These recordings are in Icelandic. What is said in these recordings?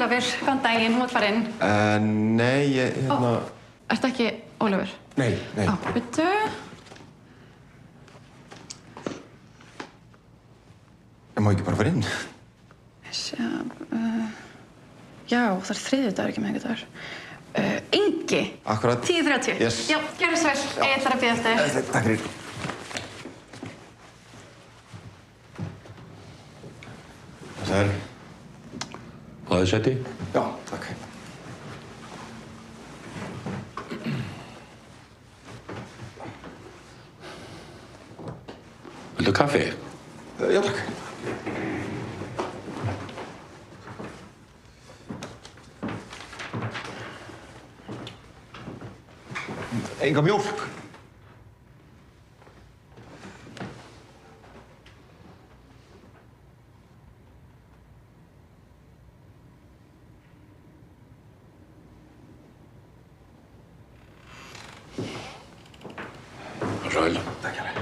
Ólafur, góðan daginn, þú ert farinn. Nei, ég, Ertu ekki Ólafur? Nei. Bíddu. Ég má ekki bara fara inn. Já, það þriðjudagur, ekki miðvikudagur. Ingi. Akkúrat. 10:30. Yes. Já, gjörðu svo vel. Ég ætla að bíða eftir þér. Takk fyrir. Sæl. Fáðu sæti? Já, takk. Viltu kaffi? Já, takk. Enga mjólk. Sæl. Takk hérlega.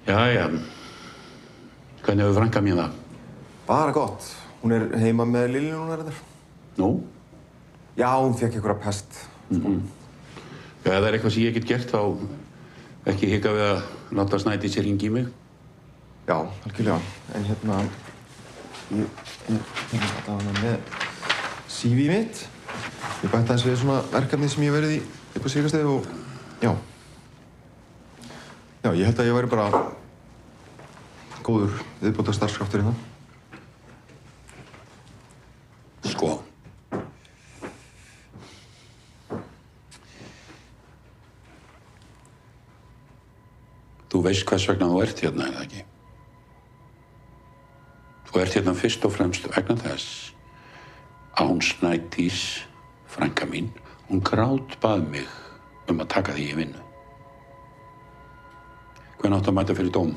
Jæja. Hvernig hefur frænka mín það? Bara gott. Hún er heima með Lilju núna reyndar. Nú? Já, hún fékk einhverja pest. Já, ef það er eitthvað sem ég get gert, þá ekki hika við að láta Snædísi hringi í mig. Já, algjörlega. En ég allavega með CV mitt. Ég bætti aðeins við svona verkefni sem ég hef verið í upp á síðkastið og já. Já, ég held að ég væri bara góður viðbótar starfskraftur hérna. Sko. Þú veist hvers vegna þú ert hérna, eða ekki? Þú ert hérna fyrst og fremst vegna þess að hún Snædís, frænka mín, hún grátbað mig að taka þig í vinnu. Hvenær áttu að mæta fyrir dóm?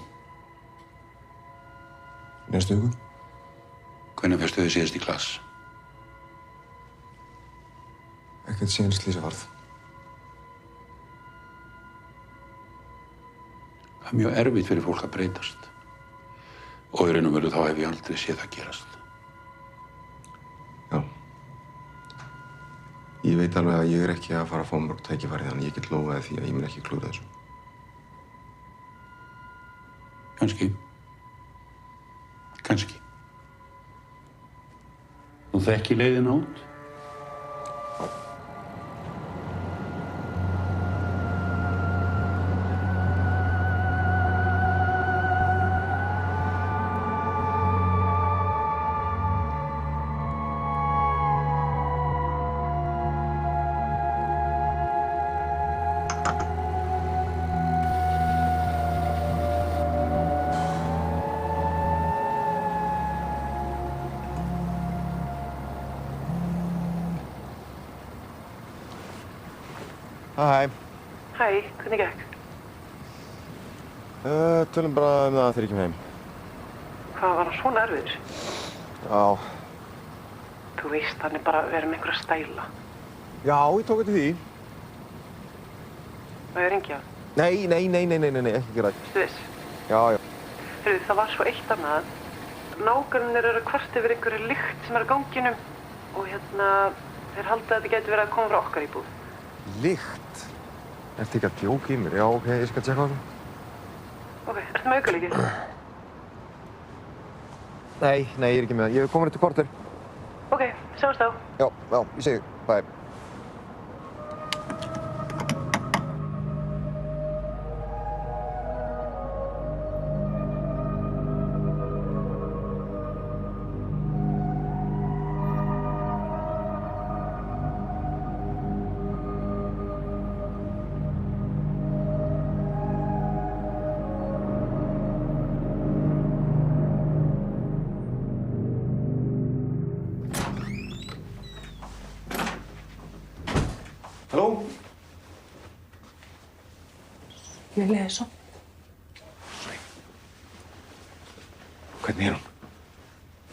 Næstu viku. Hvenær fyrstu þið síðast í klass? Ekkert síðan slysavarð. Það er mjög erfitt fyrir fólk að breytast. Og í raun og veru þá hef ég aldrei séð það gerast. Já. Ég veit alveg að ég er ekki að fara að fá mörg tækifæri þannig ég get lofaði því að ég mun ekki klúra þessu. Kannski. Þú þekki leiðina út? Hæ. Hæ, hvernig gekk? Tölum bara um það þegar ég kem heim. Hvað var hann svona erfiður? Já. Þú veist, hann er bara að vera með einhverja stæla. Já, ég tók eftir því. Má ég hringja? Nei, ekki gera það. Þú veist? Já. Heyrðu, það var svo eitt annað. Nágrannir eru að kvarta yfir einhverju lykt sem er á ganginum og þeir halda að þetta gæti verið að koma frá okkar íbúð. Lykt? Ertu ekki að djóka í mér? Já, ok, ég skal tjekka á þessu. Ok, ertu með aukalíki? Nei, ég er ekki með það. Ég er komin eftir korter. Ok, sjáumst þá. Já, ég segi þig. Bye. Halló? Lilja er sofnuð. Hvernig er hún?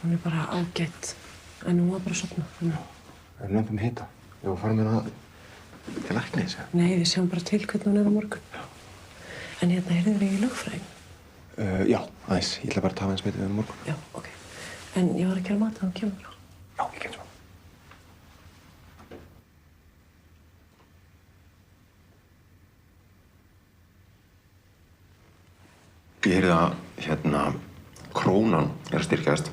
Hún er bara ágætt, en hún var bara sofnuð. Er lömpum hita? Ég var að fara með hana til læknis? Nei, við sjáum bara til hvernig hún á morgun. Já. En hérna, heyrðu þér í lögfræðing? Já, aðeins. Ég ætla bara að tafa eins með þetta morgun. Já, ok. En ég var að gera mat að hún kemur. Já, ég kem svo. Ég heyrði að, krónan að styrkjast,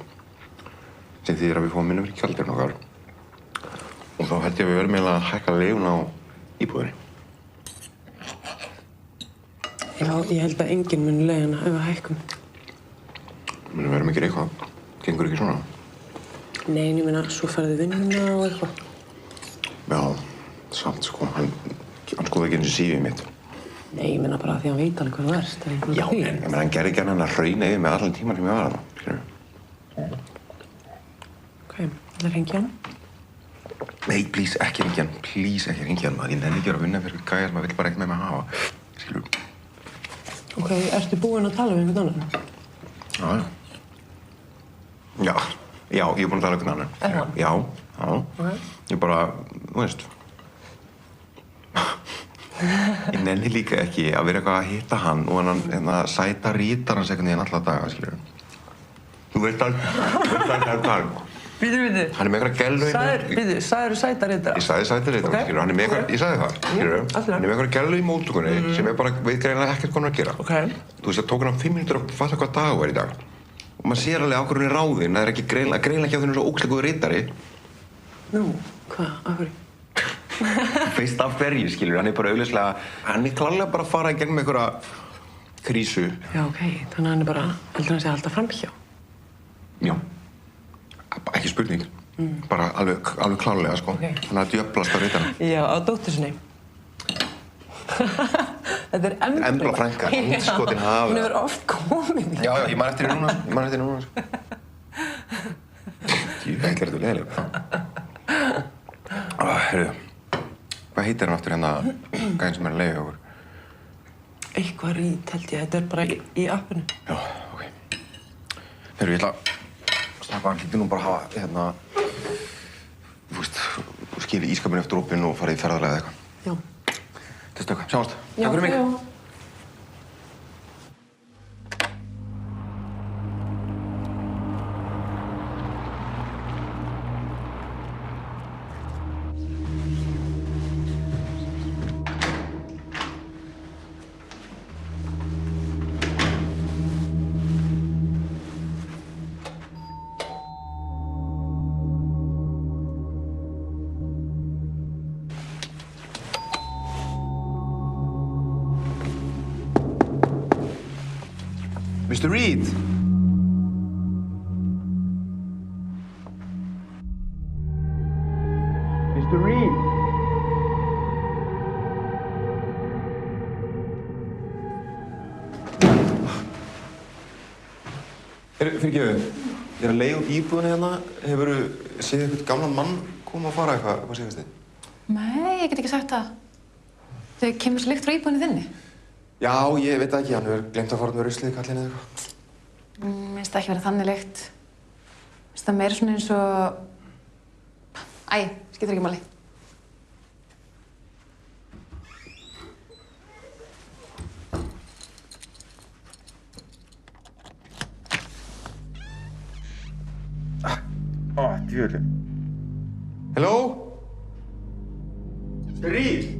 sem þýðir að við fáum minna fyrir gjaldurinn okkar. Og þá held ég að við verðum eiginlega að hækka leiguna á íbúðinni. Já, ég held að enginn muni leiguna ef við hækkum. Við verðum ekki eitthvað. Gengur ekki svona? Nei, ég meina, svo ferðu vinnuna og eitthvað. Já, samt sko. Hann skoði ekki eins og CV mitt. Nei, ég meina bara því að hann veit alveg hvað þú ert. Já, en ég meina, hann gerði ekki hann að hrauna yfir með allan tíman sem ég var þarna, skilurðu. Ok, það hringja hann. Nei, please, ekki hringja hann. Please, ekki hringja hann, maður. Ég nenni ekki að vinna fyrir gæjar, maður vill bara ekkert með mig hafa. Skilurðu. Ok, ertu búinn að tala við einhvern annan? Já, ég er búinn að tala um einhvern annan. Er það? Já. Ok. Ég bara, þú veist. Ég nenni líka ekki að vera eitthvað að hitta hann og hann sæta rítar hans einhvern veginn alla daga, skilurðu. Þú veist það. Bíddu. Hann er með einhverja gellu Sagðirðu sæta ritara? Ég sagði sæta ritara, Ok. skilurðu. Hann er með einhverja, ég sagði það, skilurðu. allt í lagi. Hann er með einhverja gellu í móttökunni sem er bara, veit greinilega ekkert hvað hann er að gera. Ok. Þú veist, það tók hann 5 mínútur að fatta hvað dagur er í dag. Og maður sér alveg á hverju hann er ráðinn, það er ekki greinilega ekki á þennu svo ógeðslega góður ritari. Nú, hvað? Af hverju? Veist af hverju, skilur, hann er bara augljóslega, hann er klárlega bara að fara í gegnum einhverja krísu. Já, ok. Þannig að hann er bara, heldur hann sé að halda framhjá? Já. Ekki spurning. Bara alveg klárlega, sko. Ok. Hann er að djöflast á ritana. Já, á dóttur sinni. Þetta er Embla. Embla frænka, andskotin hafi. Hún hefur oft komið. Já, ég man eftir henni núna, sko. Ég veit þetta leiðilega. Heyrðu, hvað heitir hann aftur hérna gæðin sem er að leiða okkur? Eitthvað rít, held ég. Þetta er bara í appinu. Já, ok. Heyrðu, ég ætla að slappa hann hlýtti nú bara að hafa, þú veist, skilja ískapinu eftir opinn og fara í ferðalega eða eitthvað. Já. Til stökka, sjáumst. Já, Takk fyrir mig. já. Mr. Reed! Mr. Reed! Fyrirgeðu, ég er að leigja út íbúðinni hérna. Hefurðu séð einhvern gamlan mann koma að fara eitthvað síðast þið? Nei, ég get ekki sagt það. Þau kemur svo lykt frá íbúðinni þinni. Já, ég veit það ekki. Hann hefur glemt að fara með ruslið, kallinn eða eitthvað. Mér finnst það ekki vera þannig lykt. Mér finnst það meira svona eins og... Æ, skiptir ekki máli. Djöfullinn. Hello? Mr. Reed?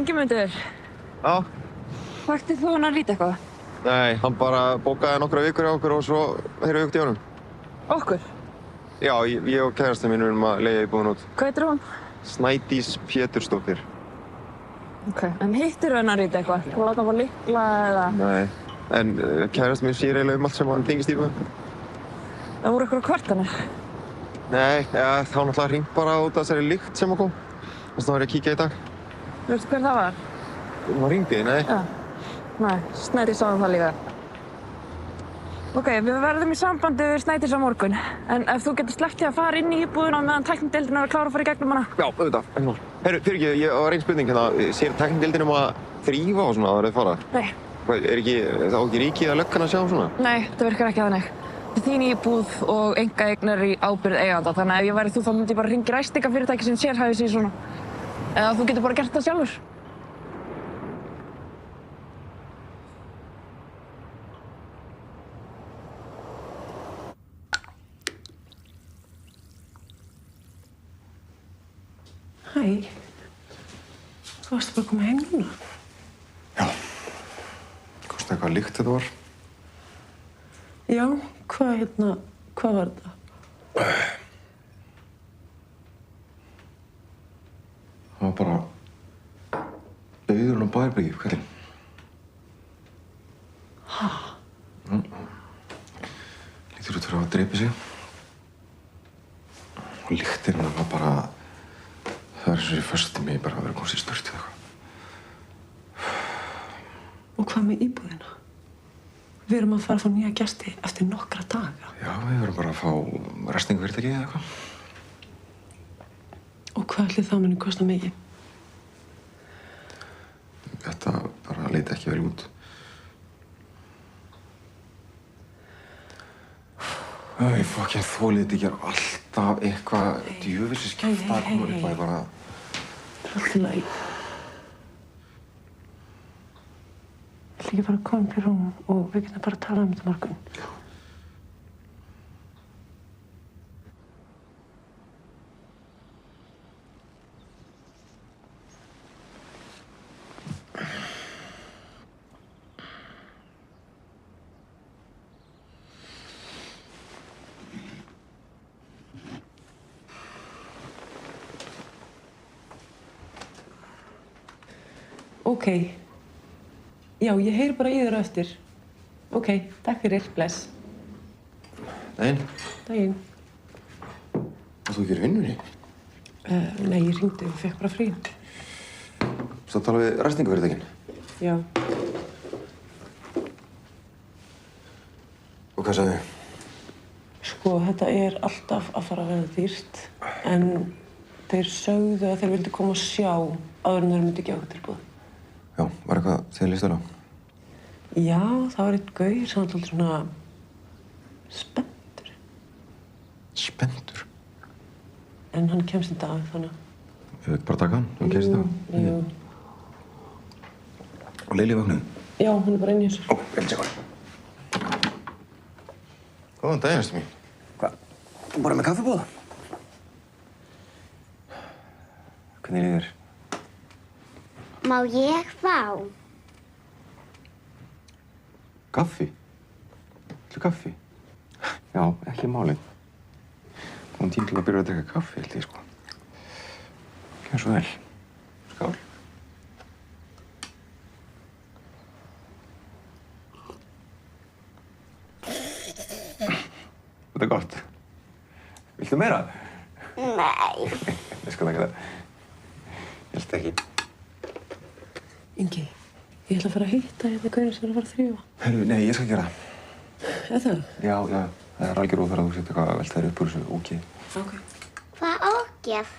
Ingimundur, Já. vaktið þú hann að rýta eitthvað? Nei, hann bara bókaði nokkra vikur hjá okkur og svo heyrðu við í honum. Okkur? Já, ég og kærastinn minn erum að leigja íbúðin út. Hvað heitir hún? Snædís Pétursdóttir. Ok, en hittir hann að rýta eitthvað? Þú láta hann fá lykla eða? Nei, en kærastinn minn sér eiginlega allt sem hann tengist íbúðin. Það voru eitthvað kvartanir? Nei, þá náttúrulega hringt bara út af þessari lykt sem kom. Þess vegna var ég að kíkja í dag. Veistu hver það var? Hún var hringdi, nei. Já. Nei, Snædís sagði það líka. Ok, við verðum í sambandi við Snædís á morgun. En ef þú getur sleppt í að fara inn í íbúðina meðan tæknideildin er að klára að fara í gegnum hana. Já, auðvitað, ekki mál. Herru, fyrirgefðu, ég var einn spurning hérna. Sér tæknideildin að þrífa og svona áður en þið fara? Nei. Hvað, þá ekki ríkið að löggan að sjá svona? Nei, þetta virkar ekki þannig. Þetta er þín íbúð og einkaeign er í ábyrgð eiganda, þannig að ef ég væri þú þá myndi ég bara hringja í ræstingafyrirtæki sem sérhæfir sig í svona. Eða þú getur bara gert það sjálfur. Hæ. Þú varst bara að koma heim núna? Já. Kostaði hvað lykt þetta var? Já, hvað var þetta? Það var bara auðurinn á Bæjarbryggi, kallinn. Hæ? Lítur út fyrir að hafa drepið sig. Og lyktin var bara... Það var eins og ég fösti mig bara að vera komst í sturtu eða eitthvað. Og hvað með íbúðina? Við erum að fara að fá nýja gesti eftir nokkra daga. Já, við verðum bara að fá ræstingafyrirtæki eða eitthvað. Og hvað ætli það muni kosta mikið? Þetta bara leiti ekki vel út. Ég fokkinn þolið þetta ekki alltaf eitthvað djöfisins kjafta að koma upp að ég bara... Það er allt í lagi. Ætli ekki bara að koma upp í rúm og við getum bara að tala um þetta morgun? Já. Ok. Já, ég heyri bara í þér á eftir. Ok, takk fyrir, bless. Daginn. Daginn. Og þú gerir vinnunni? Nei, ég hringdi og fekk bara frí. Svo tala við ræstingafyrirtækin? Já. Og hvað sagði þið? Sko, þetta er alltaf að fara að verða dýrt. En þeir sögðu að þeir vildu koma og sjá áður en þeir myndi gefa okkur tilboð. Já, var eitthvað þið líst vel á? Já, það var einn gaur sem var alltaf svona... spenntur. Spenntur? En hann kemst í dag, þannig. Ég veit bara taka hann, hann kemst í dag. Jú. Og Lili vaknaði? Já, hann er bara inn í þessu. Ó, ég vil sjá hann. Góðan daginn, Ester mín. Hvað? Þú bara með kaffibóða? Hvernig líður þér? Má ég fá? Kaffi? Viltu kaffi? Já, ekki málið. Hún tíma til að byrja að drekka kaffi, held ég, sko. Gjör svo vel. Skál. Þetta er gott. Viltu meira? Nei. Ég skal taka það. Ég held ekki. Ingi, ég ætla að fara að hitta hérna gaurinn sem er að fara að þrífa. Herru, nei, ég skal gera það. Er það? Já, það er algjör óþarf að þú setja eitthvað að velta þér upp úr þessu ógeði. Ok. Hvað ógjöf?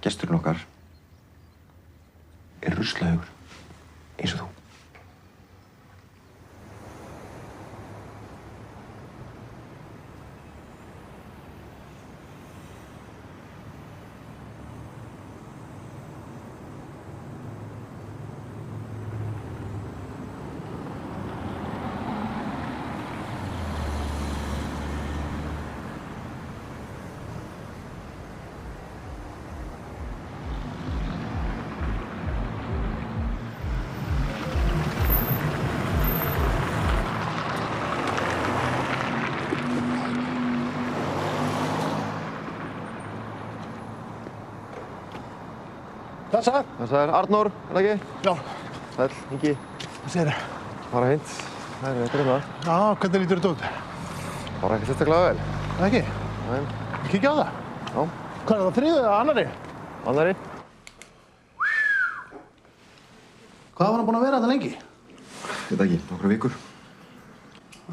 Gesturinn okkar er ruslahaugur, eins og þú. Blessaður. Blessaður. Arnór, er það ekki? Já. Sæll, Ingi. Hvað segirðu? Bara hreint. Það er hérna. Já, hvernig lítur þetta út? Bara ekki sérstaklega vel. Það ekki? Nei. Kíkja á það? Já. Hvað er það, þriðju eða annarri? Annarri. Hvað var hann búinn að vera þetta lengi? Ég veit ekki, nokkra vikur.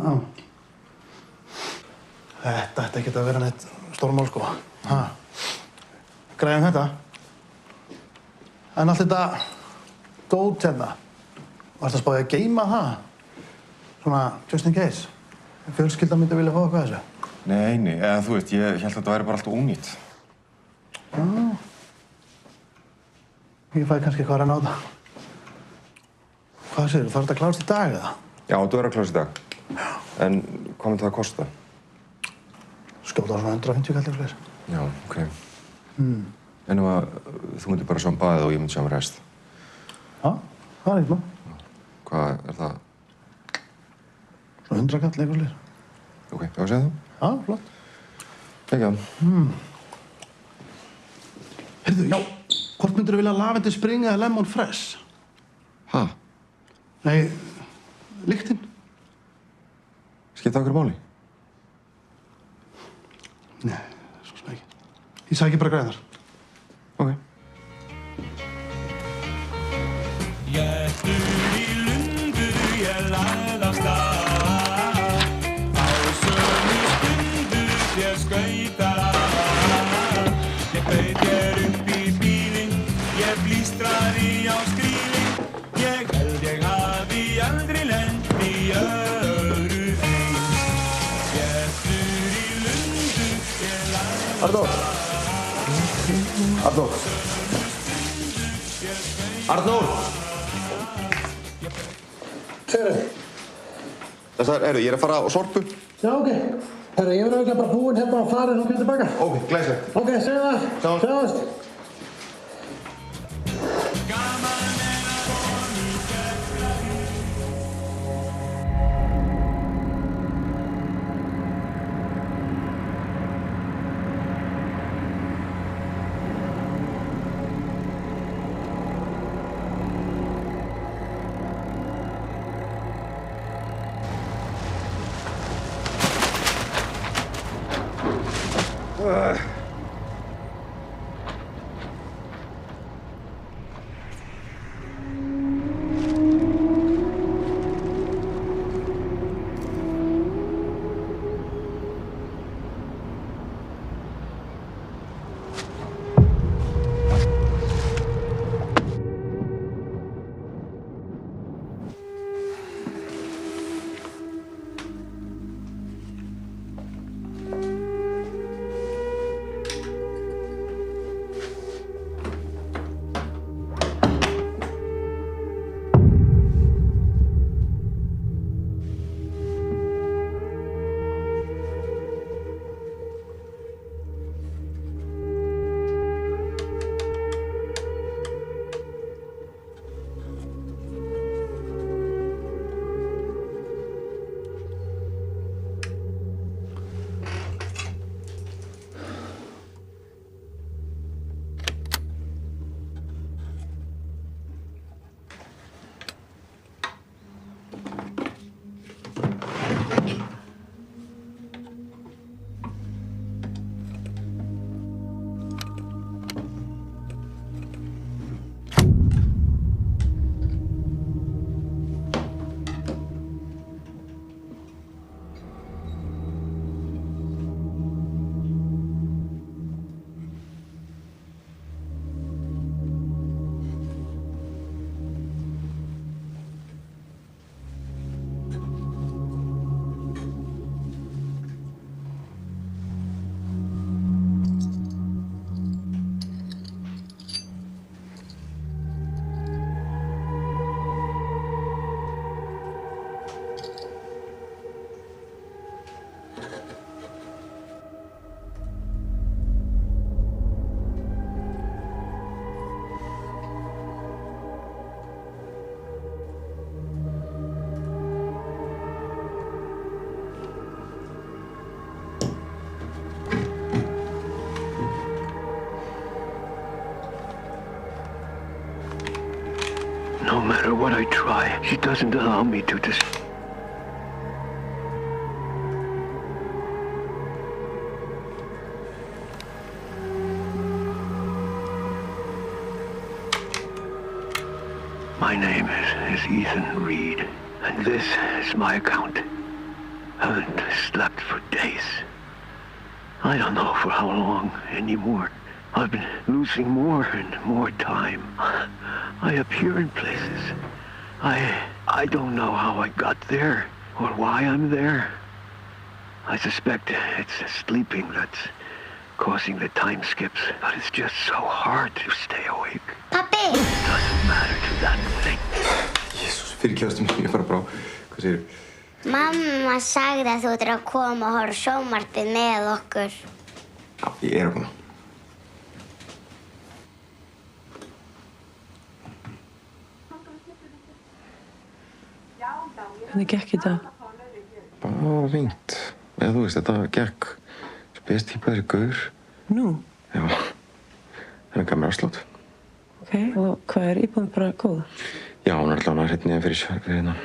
Já. Þetta ætti ekkert að vera neitt stórmál, sko. Ha. Græðum þetta. En allt þetta dót hérna, varstu að spáði að geyma það? Svona, just in case. Fjölskyldan myndi vilja fá eitthvað þessu. Nei, eða þú veist, ég held að þetta væri bara alltaf ónýtt. Já. Ég fæ kannski eitthvað að renna á það. Hvað segirðu, þarf þetta að klárast í dag eða? Já, þú verður að klárast í dag. Já. En hvað myndi það að kosta? Skjóta á svona 150 kallir fyrir. Já, ok. En ef að þú myndir bara sjá um baðið og ég myndi sjá um rest. Já, það er eitthvað. Hvað er það? Svona 100 kall eitthvað fyrir. Ok, ég var að segja það? Já, flott. Ekki það. Heyrðu, já, hvort myndirðu vilja lavendel spring eða lemon fresh? Ha? Nei, lyktin. Skipta okkur máli? Nei, svo sem ekki. Ég sæki bara græðar. Ok. Gettur í lundu ég lagði af stað á sömu stundu ég skauta ég beit hér upp í bílinn ég blístraði á skrýlinn ég held ég hafi aldrei lent í öðru eins Gettur í lundu ég lagði af Arnór! Arnór! Arnór! Segðu. Þessar, ég er að fara á sorpu. Já, ok. Herra, ég verður auðvitað bara búinn hérna og farin og kemur tilbaka. Ok, glæsilegt. Ok, segðu það. Sjáumst. No matter what I try, she doesn't allow me to My name is Ethan Reed, and this is my account. I haven't slept for days. I don't know for how long anymore. I've been losing more and more time. I appear in places. I don't know how I got there or why I'm there. I suspect it's sleeping that's causing the time skips, but it's just so hard to stay awake. Pappi! It doesn't matter to that thing. Jesús, fyrirgefstu mér, ég fara brá. Hvað segirðu? Mamma sagði að þú ættir að koma og horfa á sjónvarpið með okkur. Já, ég að koma. Hvernig gekk þetta? Bara fínt. Eða þú veist, þetta gekk spes-típaðri gaur. Nú? Já. Það gaf mér afslátt. Ok, og hvað íbúðin bara góð? Já, hún allavega hérna fyrir hérna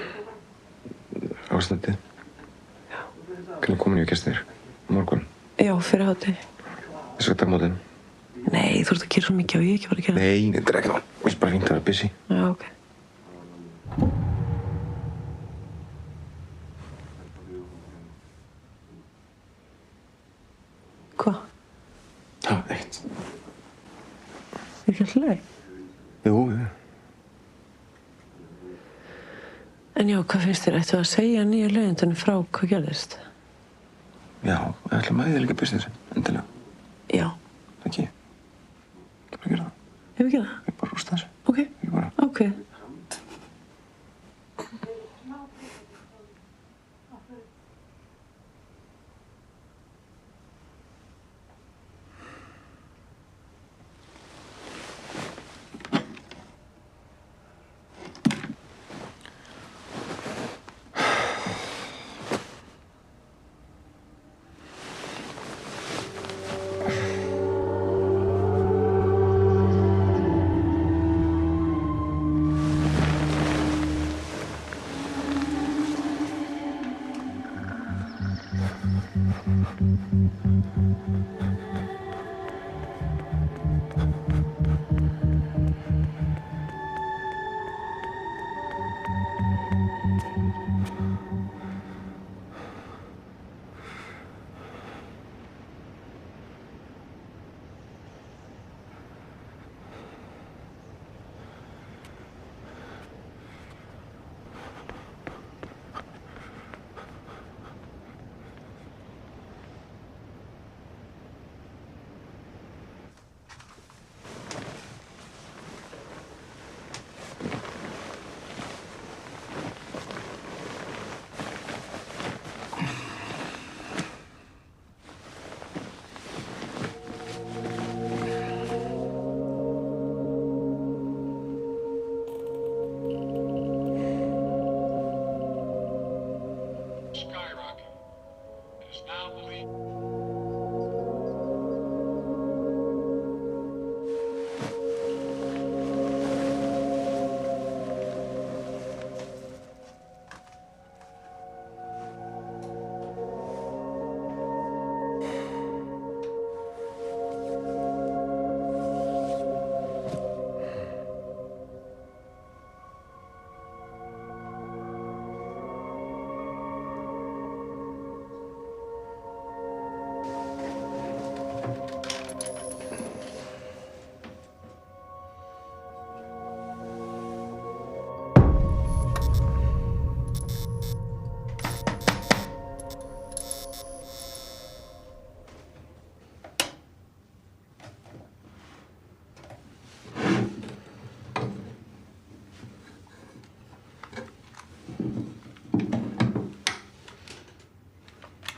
ástandið. Já. Hvernig komin ég gestir á morgun? Já, fyrir hádegi. Þess að dagmótin? Nei, þú ert að gera svo mikið og ég ekki bara að gera það. Nei, þetta ekki það. Mér finnst bara fínt að vera busy. Já, ok. Hvað? Já, eitt. Ekki alltaf leið? Jú. En já, hvað finnst þér? Ættu að segja nýja leiðendunum frá hvað gerðist? Já, ég ætla að mæði líka business, endilega. Já. Ekki. Ég bara gera það. Hefur við gera það? Ég bara rústa þessu. Ok. Ég bara. Ok.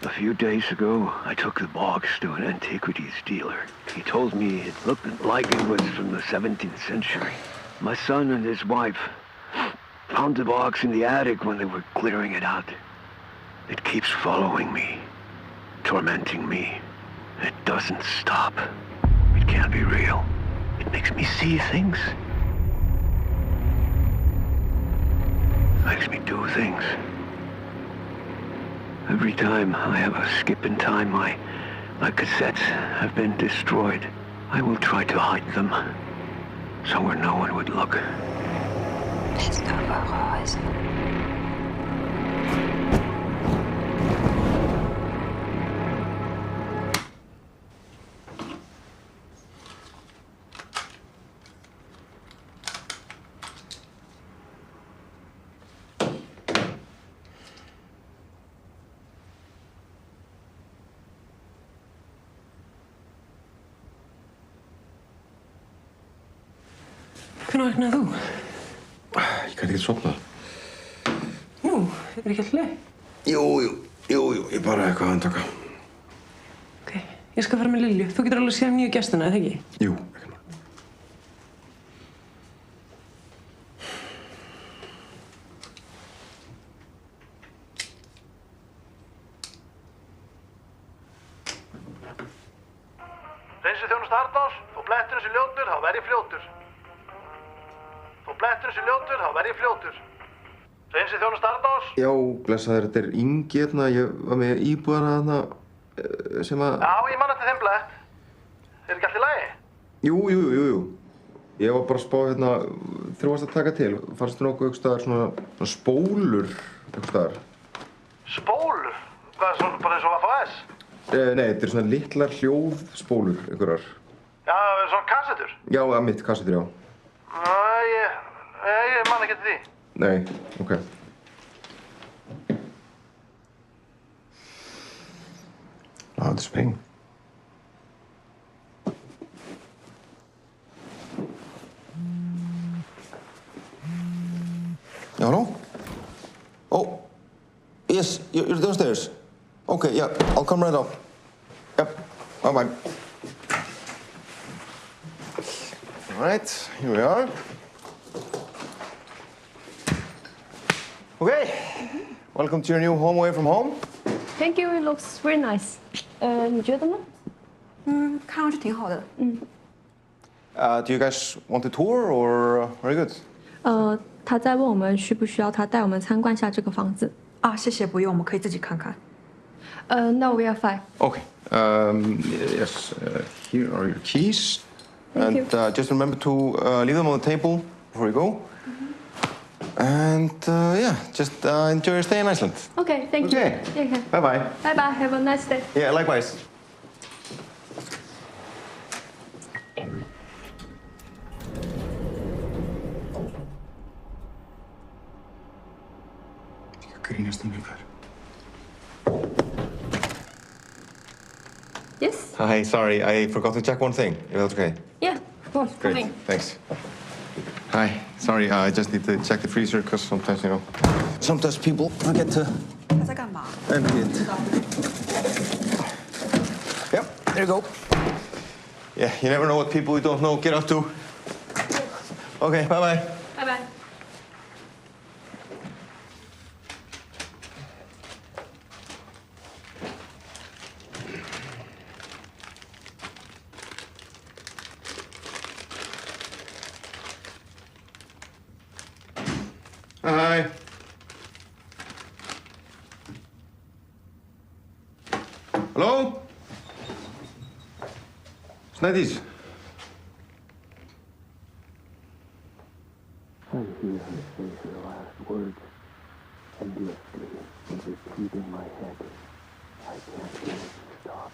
A few days ago, I took the box to an antiquities dealer. He told me it looked like it was from the 17th century. My son and his wife found the box in the attic when they were clearing it out. It keeps following me, tormenting me. It doesn't stop. It can't be real. It makes me see things. makes me do things. Every time I have a skip in time, my cassettes have been destroyed. I will try to hide them, somewhere no one would look. Let's go for horizon. Hvenær vaknaði þú? Ég gæti ekki sofnað. Jú, ekki alltaf leið? Jú, ég bara eitthvað að andtaka. Ok, ég skal fara með Lilju. Þú getur alveg séð nýju gestina, eða ekki? Jú, ekki mál. Hreinsiþjónusta Arnórs, þú blettur þessi ljótur, þá verð ég fljótur. Þú blettur þessi ljótur, þá verð ég fljótur. Hreinsiþjónusta Arnórs. Já, blessaður, þetta Ingi hérna, ég var með íbúðana þarna sem að... Já, ég man eftir þeim blett. Ekki allt í lagi? Jú. Ég var bara að spá hérna, þegar varst að taka til, fannst þú nokkuð einhvers staðar svona spólur einhvers staðar? Spólur? Hvað, svona bara eins og FAS? Nei, þetta svona litlar hljóðspólur einhverjar. Já, svona kassettur? Já, mitt kassettur, já. Ég man ekki eftir því. Nei, ok. Þetta er spring. Yeah, hello? Oh, yes, you're downstairs. Okay, yeah, I'll come right up. Yep, bye-bye. All right, here we are. Okay, welcome to your new home away from home. Thank you, it looks very nice. 你觉得呢？看上去挺好的。Do you guys want a tour or are you good? 他在问我们需不需要他带我们参观下这个房子。啊，谢谢，不用，我们可以自己看看。No, we are fine. Okay. Yes, here are your keys. Thank you. And just remember to leave them on the table before you go. And yeah, just enjoy your stay in Iceland. Okay, thank you. Okay. Okay. Bye-bye. Bye-bye, have a nice day. Yeah, likewise. Grínast um lífar. Yes? Hi, sorry, I forgot to check one thing, if that's okay. Yeah, of course. Great, thanks. Hi, sorry, I just need to check the freezer because sometimes, you know, sometimes people forget to... 他在干嘛？ empty it. Yep, there you go. Yeah, you never know what people you don't know get up to. Okay, bye-bye. Bye-bye. Hi. Hello? Snædís. I hear her say her last words endlessly and repeat in my head. I can't get it to stop.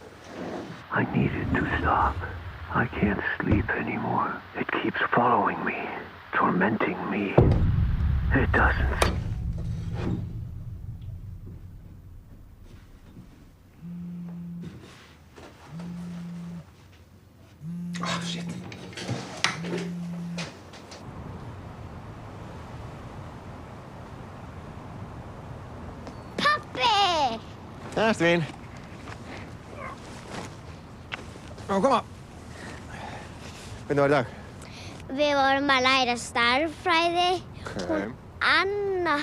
I need it to stop. I can't sleep anymore. It keeps following me, tormenting me. It doesn't. Oh, shit. Pappi! Ástin mín. Já, koma. Hvernig var í dag? Við vorum að læra stærðfræði. Okay. Anna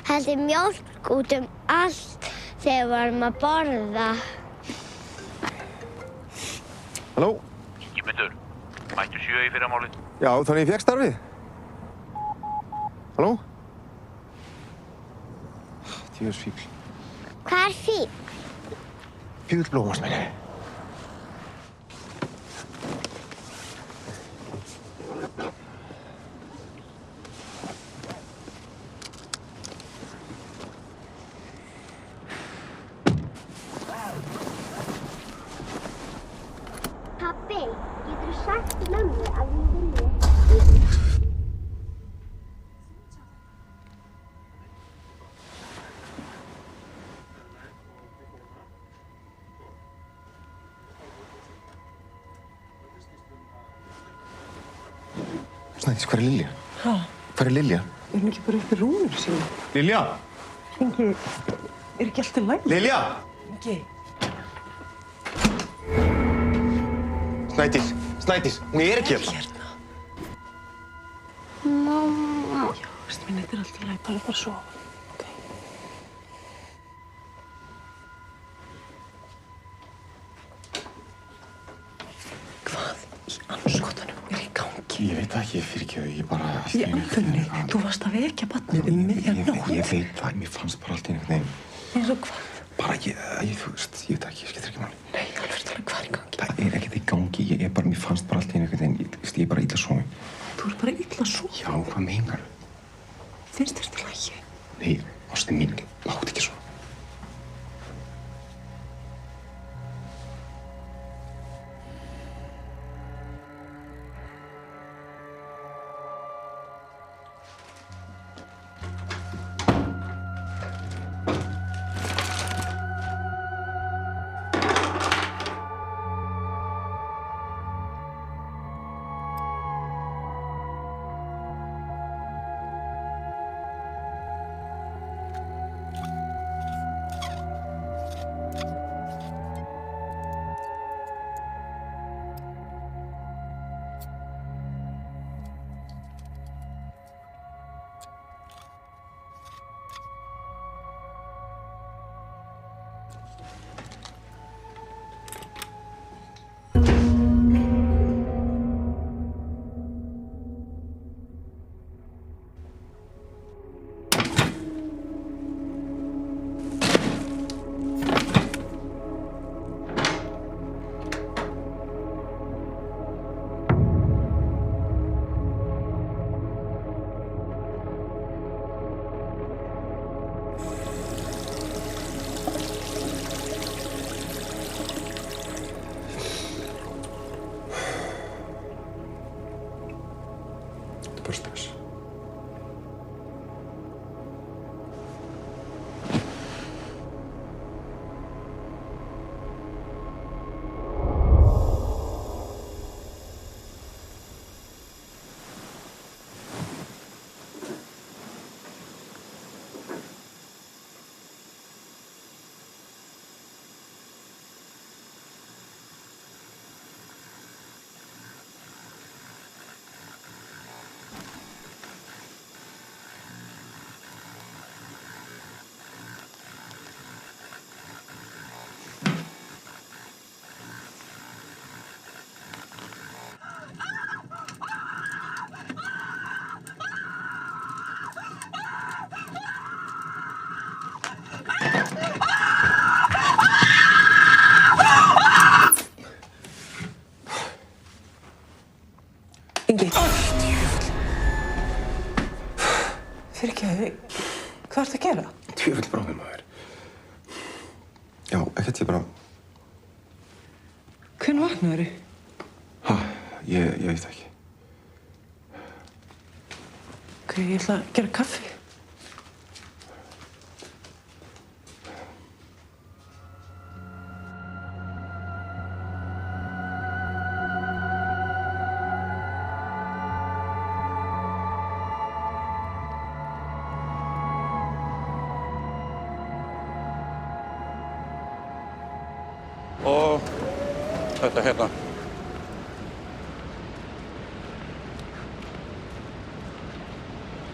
heldur mjólk út allt þegar við vorum að borða. Halló? Ingimundur, mættu 7 í fyrramálið. Já, þannig ég fékk starfið. Halló? Djöfis fífl. Hvað er fífl? Fífl blómast meina. Pabbi, geturðu sagt mömmu að við viljum? Snædís, hvar er Lilja? Ha? Hvar er Lilja? Er hún ekki bara upp í rúminu sínu? Lilja! Ingi, er ekki allt í lagi? Lilja! Ingi. Snædís, Snædís, hún er ekki hérna. Mamma. Já, veist minn, þetta er allt í lagi, bara að sofa. Ég veit það ekki, fyrirgefðu, ég bara... Í alvörunni, þú varst að vekja barnið miðja nótt. Ég veit það, mér fannst bara allt í einhvern veginn. Eins og hvað? Bara þú veist, ég veit það ekki, skiptir ekki máli. Nei, alveg tala, hvað er í gangi? Það er ekkert í gangi, mér fannst bara allt í einhvern veginn, ég er bara illa sofin. Þú er bara illa sofin? Já, hvað meinar? Finnst þér til lagi? Nei, ástin mín, látt ekki svona. Stress. Ingi. Fyrirgefðu, hvað ertu að gera? Djöfull bróðir maður. Já, ekkert ég bara... Hvenær vaknaðirðu? Ha, ég veit það ekki. Ok, ég ætla að gera kaffi. Og þetta hérna.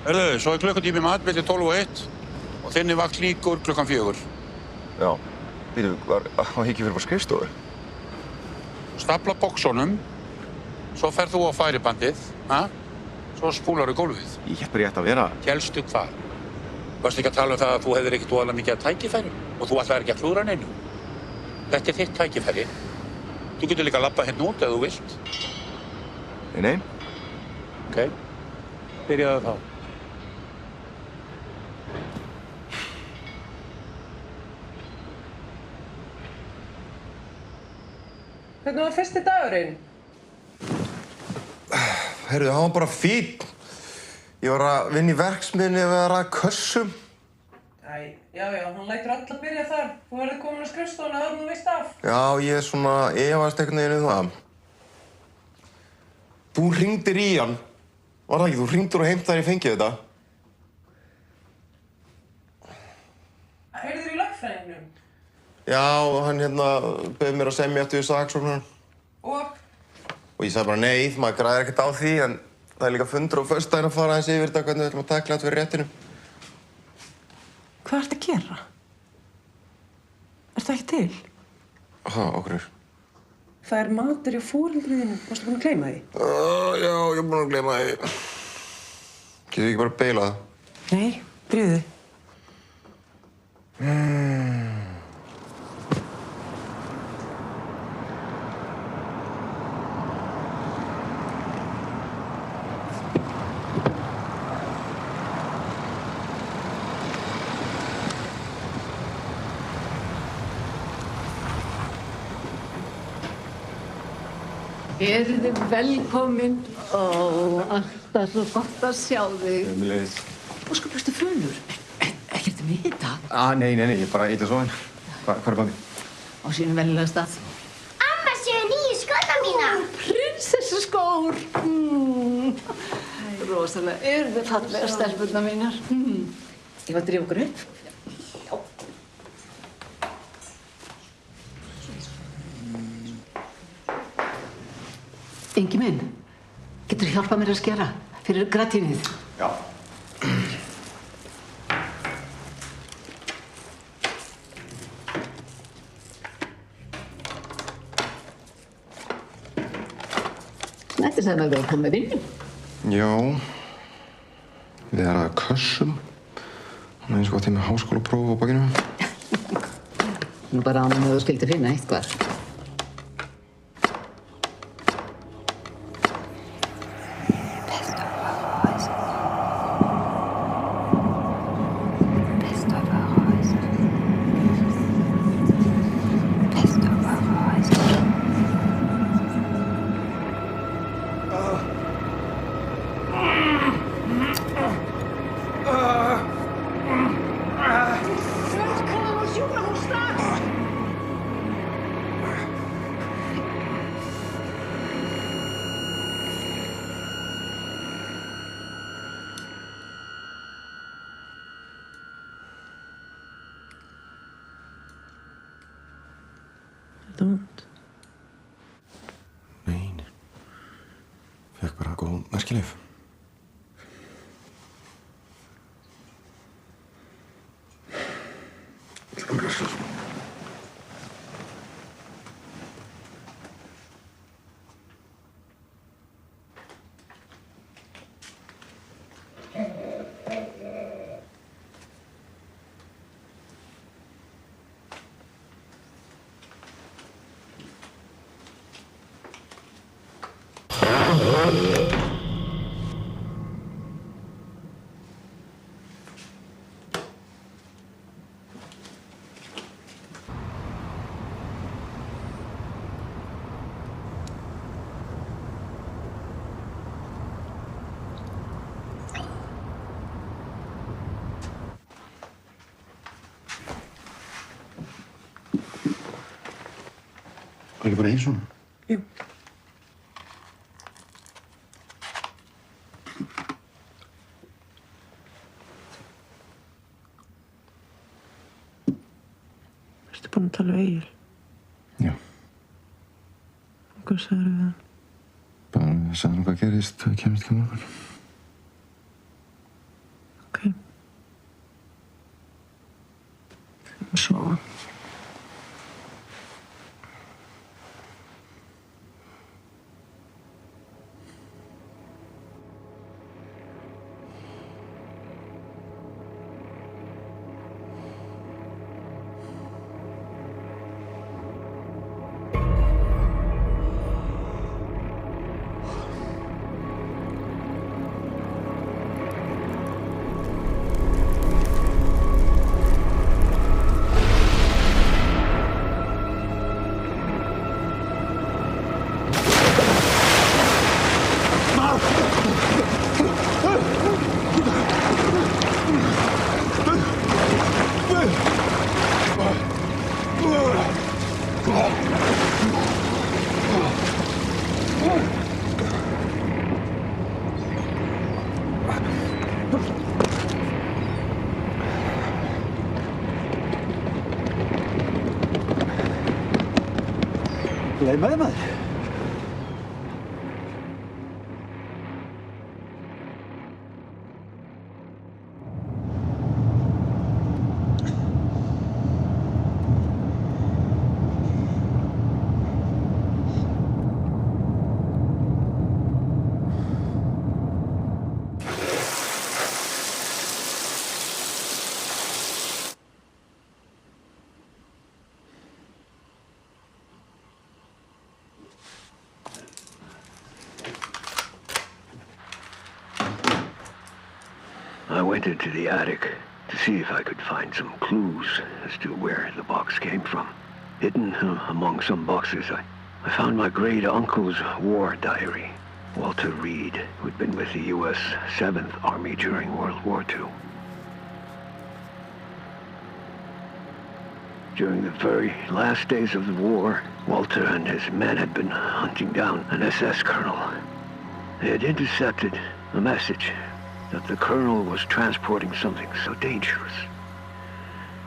Hörðu, svo er klukkutími mat milli 12 og 1 og þinni vakt líkur klukkan 4. Já, býtu, var ekki fyrir bara skrifstofu? Stapla boxunum, svo ferð þú á færibandið, ha? Svo spúlar gólfið. Ég hef bara rétt að vera. Hélstu hvað? Varstu ekki að tala um það að þú hefðir ekkert voðalega mikið af tækifærum og þú ætlaðir ekki að klúðra neinu? Þetta er þitt tækifæri. Þú getur líka að labba hérna út ef þú vilt. Nei. Ok, byrjaðu þá. Hvernig var fyrsti dagurinn? Heyrðu, hann var bara fínn. Ég var að vinna í verksmiðjunni að vera að kössum. Já, hún lætur alla byrja þar. Þú verður komin á skrifstofuna áður en þú veist af. Já, ég er svona efast einhvern veginn það. Þú hringdir í hann. Var það ekki? Þú hringdir og heimtaðir ég fengið þetta. Heyrður í lögfræðingnum? Já, hann bauð mér að semja eftir við saksóknarann. Og? Og ég sagði bara nei, maður græðir ekkert á því, en það er líka fundur á föstudaginn að fara aðeins yfir þetta hvernig við ætlum að takla þetta fyrir réttinu. Hvað ertu að gera? Er það ekki til? Okkur er? Það er matur hjá foreldriðinu. Varstu búin að gleyma því? Já, ég er búin að gleyma því. Getur við ekki bara að beila það? Nei, drífðu þig. Eruð þið velkomin? Alltaf svo gott að sjá þig. Sömuleiðis. Ósköp, ertu fölur? Ekkert með hita? Nei, ég er bara illa sofinn. Hvað er pabbi? Á sínum venjulega stað. Amma, séu nýju skóna mína. Prinsessuskór. Rosalega, eruð þið fallega stelpurnar mínar? Ég var að drífa okkur upp. Ingi minn, getur þú hjálpað mér að skera fyrir gratínið? Já. Snædís sagði mér velkomin með vinnu. Já. Við erum að kössum. Hann er eins og gott með háskólapróf á bakinu. Nú bara ánum að þú skildi finna eitthvað. Þetta vond? Nei. Fekk bara góð merkilyf. Var ekki bara eins svona? Jú. Ertu búin að tala við Egil? Já. Hvað sagðirðu við hann? Bara sagði hann hvað gerist þegar við kemst ekki á morgun. Ok. Þegar maður sofa. lagi með þér, maður? I went into the attic to see if I could find some clues as to where the box came from. Hidden among some boxes, I found my great uncle's war diary, Walter Reed, who'd been with the U.S. 7th Army during World War II. During the very last days of the war, Walter and his men had been hunting down an SS colonel. They had intercepted a message that the colonel was transporting something so dangerous.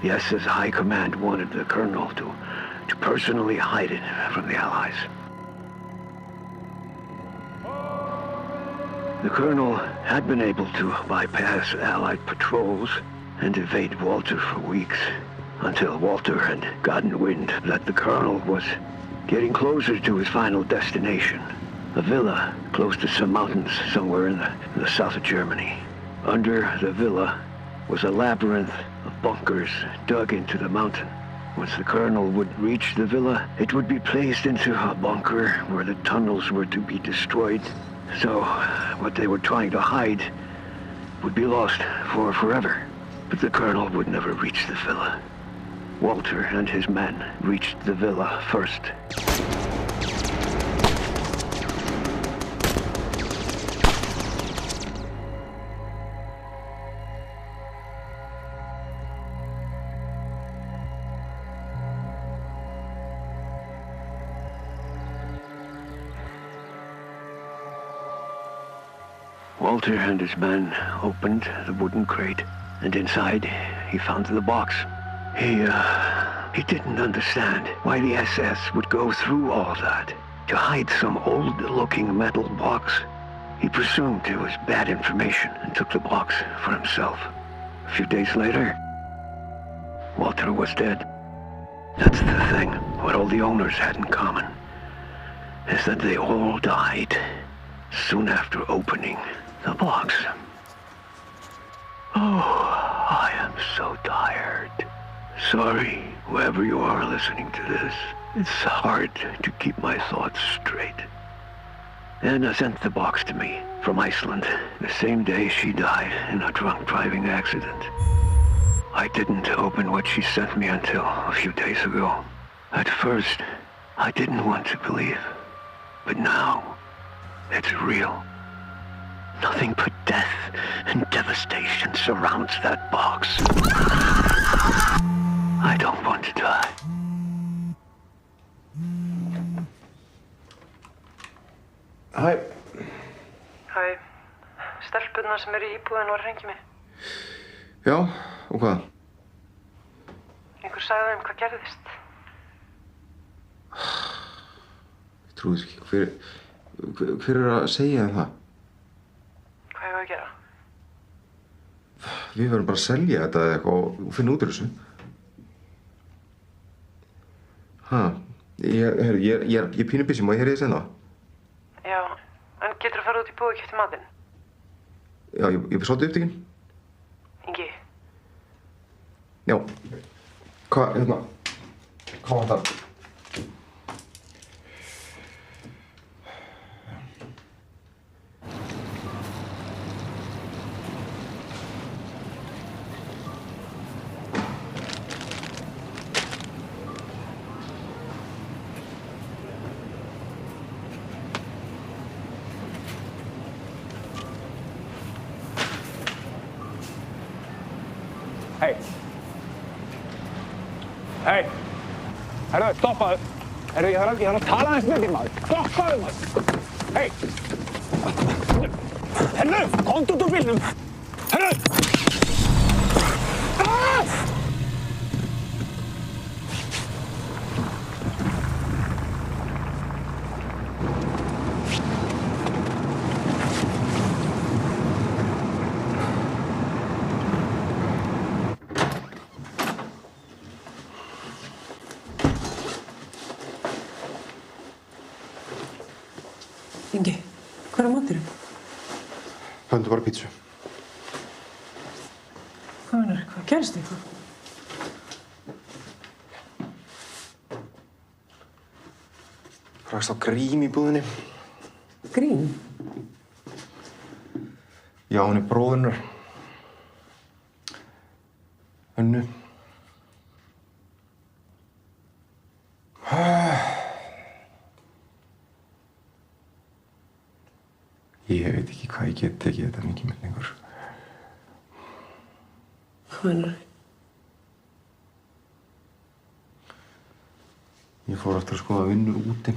The SS High Command wanted the colonel to personally hide it from the Allies. The colonel had been able to bypass Allied patrols and evade Walter for weeks, until Walter had gotten wind that the colonel was getting closer to his final destination. A villa close to some mountains somewhere in the south of Germany. Under the villa was a labyrinth of bunkers dug into the mountain. Once the colonel would reach the villa, it would be placed into a bunker where the tunnels were to be destroyed. So what they were trying to hide would be lost for forever. But the colonel would never reach the villa. Walter and his men reached the villa first. Walter and his men opened the wooden crate, and inside he found the box. He didn't understand why the SS would go through all that to hide some old-looking metal box. He presumed it was bad information and took the box for himself. A few days later, Walter was dead. That's the thing. What all the owners had in common is that they all died soon after opening the box. Oh, I am so tired. Sorry, whoever you are listening to this. It's hard to keep my thoughts straight. Anna sent the box to me from Iceland the same day she died in a drunk driving accident. I didn't open what she sent me until a few days ago. At first, I didn't want to believe. But now, it's real. Nothing but death and devastation surrounds that box. I don't want to die. Hæ. Hæ. Stelpurnar sem eru í íbúðinu var að hringja mig. Já, og hvað? Einhver sagði þeim hvað gerðist. Ég trúi þess ekki. Hver að segja þeim það? Hvað hefur að gera? Við verðum bara að selja þetta eða eitthvað og finna út úr þessu. Ég er pínu busy, má ég heyra þið seinna? Já, en geturðu að fara út í búð og keypta matinn? Já, ég er svolítið upptekinn. Ingi. Já. Hvað var það? Hei. Hei. Herru, stoppaðu. Herru, ég þarf að tala aðeins með þér, maður. Stoppaðu, maður. Hei. Herru, komdu út úr bílnum. Herru. Ingi, hvað er á maturinn? Pöntu bara pítsu. Hvað meinar, hvað gerist eitthvað? Rakst á Grím í búðinni. Grím? Já, hún er bróðunnar. Önnu. Ég veit ekki hvað ég get tekið þetta mikið með lengur. Hvað meinar? Ég fór aftur að skoða vinnur úti.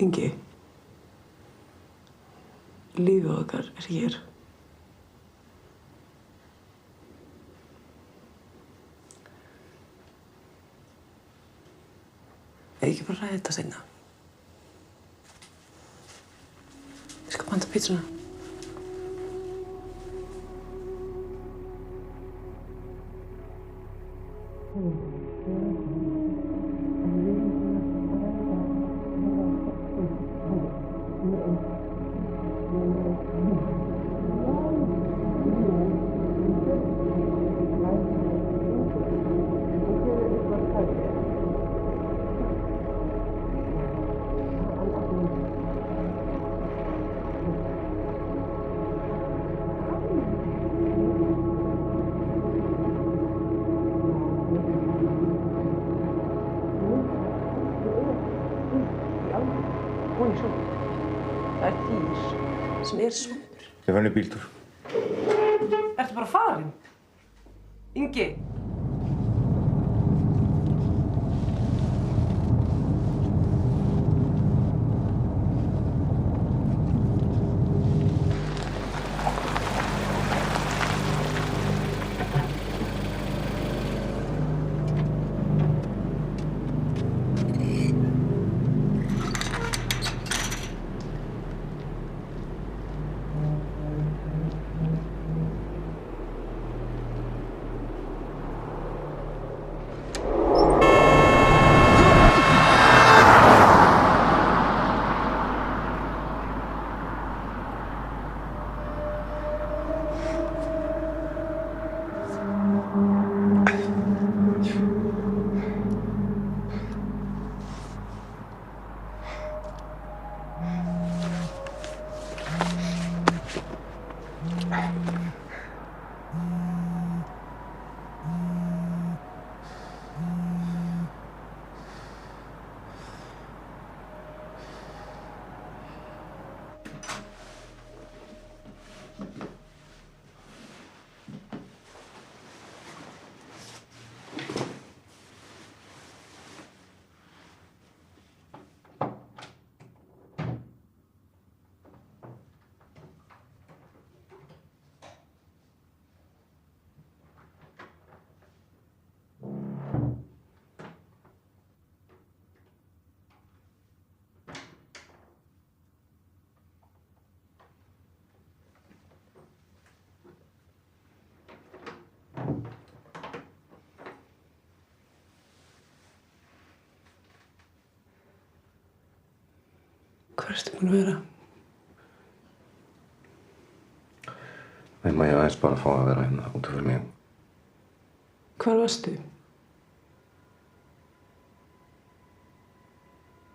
Ingi, lífið okkar er hér. Ekki bara ræða þetta seinna. Ég skal panta pítsuna. Það er dýr sem er svampur. Ég fann í bíltúr. Ertu bara farinn? Ingi? Hvar ertu búin að vera? Ég aðeins bara að fá að vera hérna út af fyrir mig. Hvar varstu?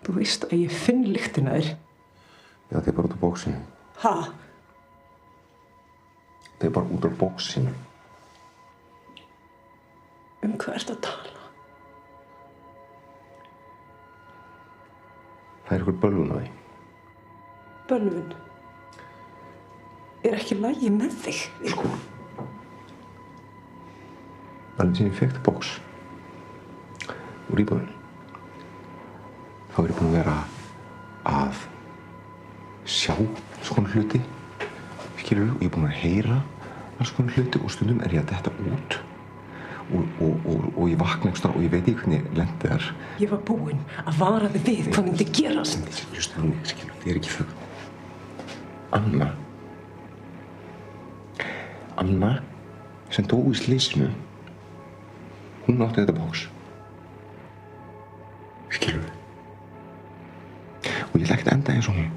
Þú veist að ég finn lyktina þér. Já, þetta er bara út af bóksinu. Ha? Þetta er bara út af bóksinu. Hvað ertu að tala? Það er ykkur bölvun á því. Bölvun? Er ekki lagi með þig? Sko. Alveg sem ég fékk þetta bóks úr íbúðinni. Þá er ég búinn að vera að sjá svona hluti. Skilurðu? Og ég er búinn að heyra alls konar hluti og stundum er ég að detta út. Og ég vakna einhvers staðar og ég veit ekki hvernig ég lendi þar. Ég var búinn að vara þig við hvað myndi gerast. Hlusta á mig, skilur, þetta er ekki þögn. Anna sem dó í slysinu, hún átti þetta bóks. ég ætla ekkert að enda eins og hún.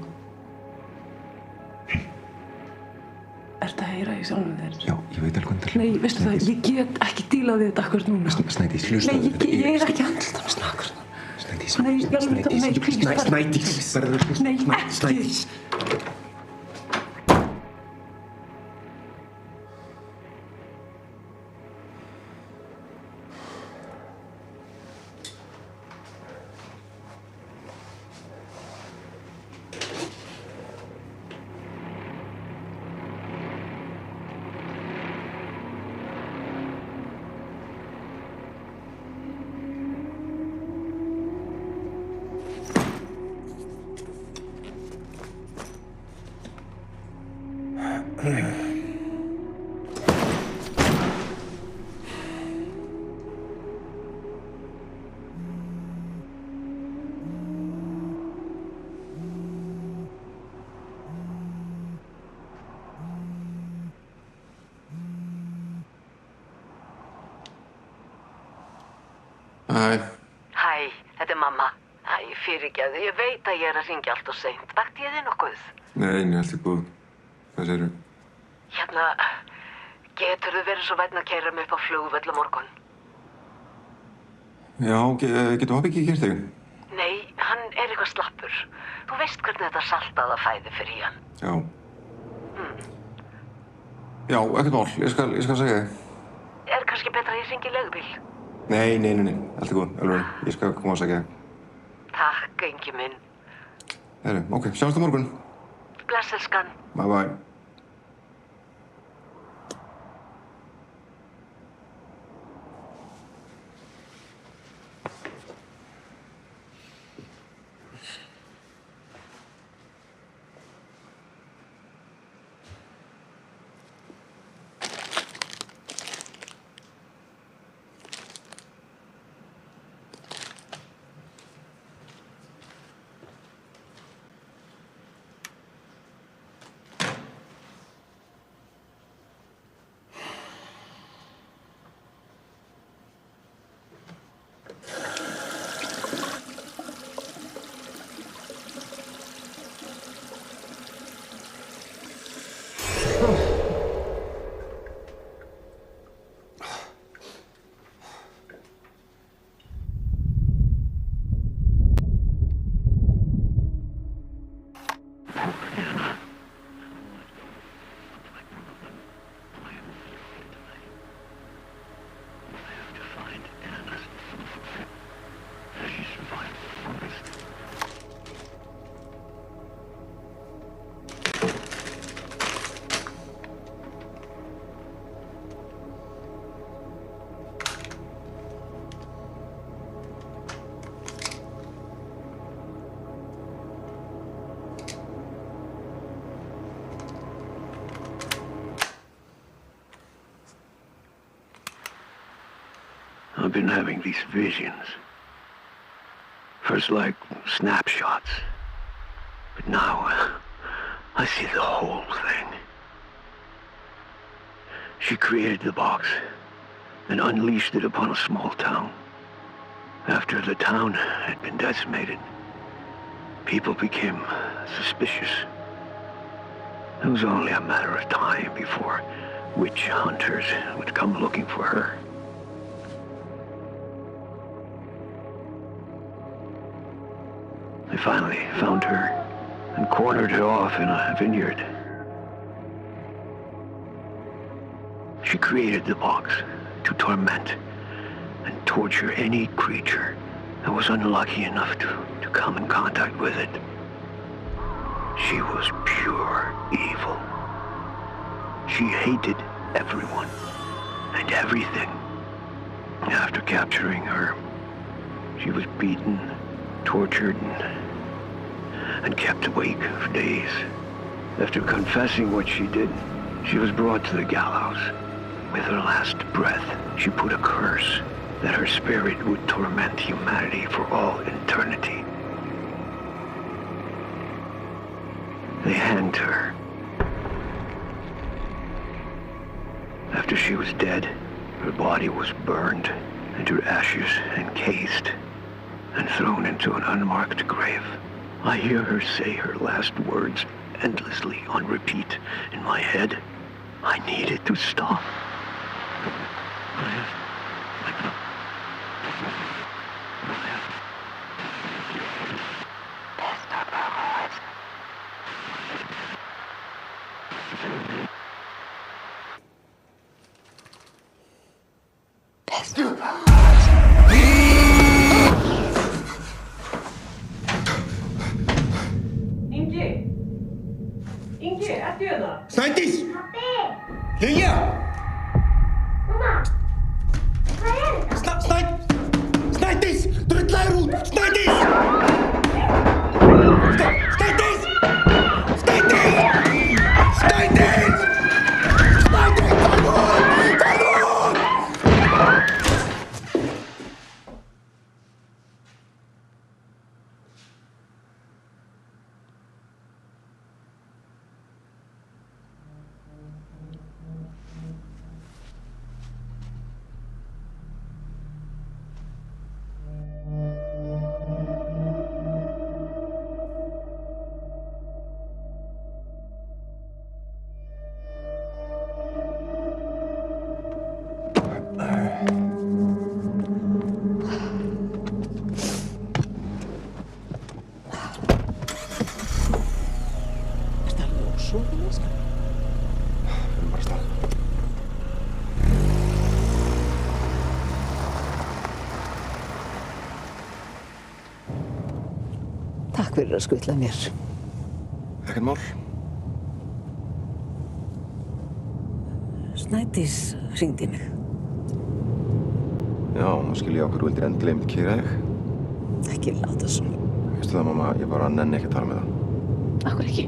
Ertu að heyra í sjálfum þér? Já, ég veit alveg hvernig það Nei, veistu það, ég get ekki dílað við þetta akkurat núna. Snædís, hlustaðu. Nei, ég er ekki andlut af snakkur. Snædís, Nei, please, Snædís. Nei, ekki. Hæ, þetta er mamma. Æ, fyrirgefðu, ég veit að ég er að hringja allt of seint. Vakti ég þig nokkuð? Nei, allt er góð. Hvað segirðu? Hérna, geturðu verið svo vænn að keyra mig upp á flugvöll á morgun? Já, getur Hobby ekki keyrt þig? Nei, hann er eitthvað slappur. Þú veist hvernig þetta saltaða fæði fyrir hann. Já. Já, ekkert mál. Ég skal segja þig. Er kannski betra að ég hringi leigubíl? Nei. Allt er góð. Alveg. Ég skal koma að segja þig. Takk, engi minn. Heyrðu, ok. Sjáumst á morgun. Bless, elskan. Bye. I've been having these visions. First like snapshots. But now, I see the whole thing. She created the box and unleashed it upon a small town. After the town had been decimated, people became suspicious. It was only a matter of time before witch hunters would come looking for her. They finally found her and cornered her off in a vineyard. She created the box to torment and torture any creature that was unlucky enough to come in contact with it. She was pure evil. She hated everyone and everything. After capturing her, she was beaten, tortured, and kept awake for days. After confessing what she did, she was brought to the gallows. With her last breath, she put a curse that her spirit would torment humanity for all eternity. They hanged her. After she was dead, her body was burned and her ashes encased and thrown into an unmarked grave. I hear her say her last words endlessly on repeat in my head. I need it to stop. Ingi, ertu hérna? Snædís! Lilja! Mamma, hvað er þetta? Snædís! Drullaður út! Snædís! Snædís! Snædís! Snædís! Snædís! Farðu út! Takk fyrir að skutla mér. Ekkert mál. Snædís hringdi í mig. Já, nú skil ég á hverju vildir endilega mitt keyra þig. Ekki láta svona. Veistu það, mamma, ég bara nenni ekki að tala með það. Akkur ekki.